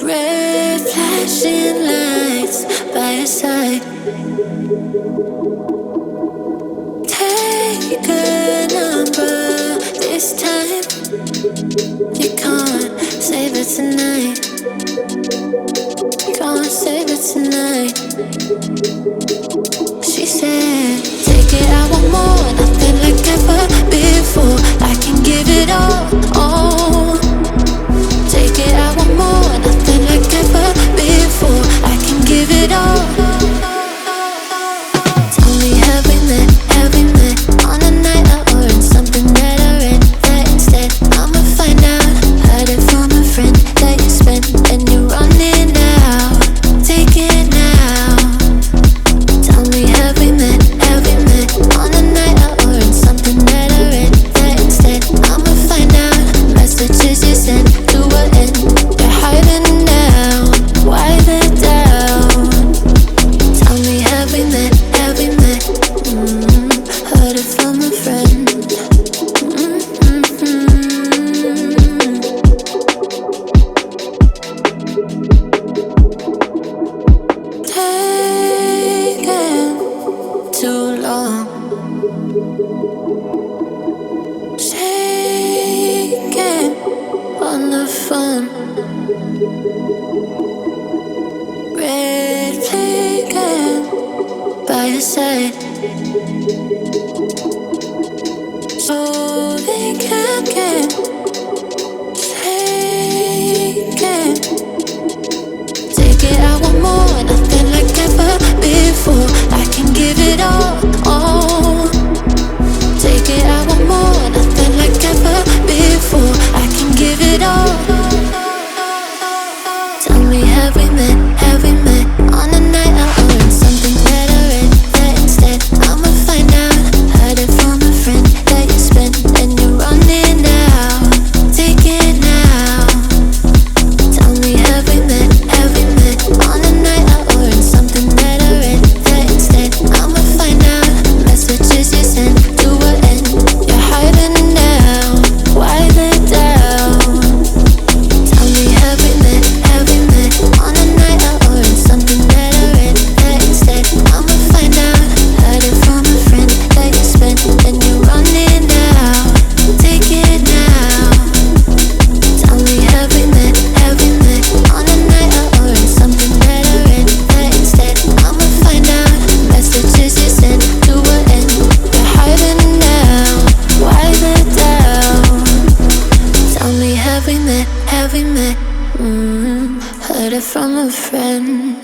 Red flashing lights by your side. Take a number this time. You can't save it tonight. Can't save it tonight. She said, take it, I want more. Nothing like ever before. I can give it all. Take it, I want more. Nothing like ever before. I can give it all. Tell me, have we met? Have we met on a night out or in something that I read? That instead, I'ma find out. Heard it from a friend that you spent and you're running out. Take it now. Tell me, have we met? Have we met on a night out or in something that I read? That instead, I'ma find out. Messages you sent to an end. You're hiding now. Why the doubt? Tell me, have we met? Have we met? Heard it from a friend. Taking too long. Shaking on the phone. Red flagging by your side. So they can't get taken. Take it, I want more. Nothing like ever before. I can give it all. Take it, I want more. Nothing like ever before. I can give it all. Tell me, have we met? Have we met on a night out or in something that I read? That instead, I'ma find out. Heard it from a friend that you spent and you're running out. Take it now. Tell me, have we met? Have we met on a night out or in something that I read? That instead, I'ma find out. Messages you sent to an end. You're hiding now. Why the doubt? Tell me, have we met? Have we met on a night out or in something that I read? That instead, I'ma find out. Heard it from a friend that you spent and you're running out. Take it now. Tell me, have we met? Have we met on a night out or in something that I read? That instead, I'ma find out. Messages you sent to an end. You're hiding now. Why the doubt? Tell me, have we met? Have we met? Heard it from a friend.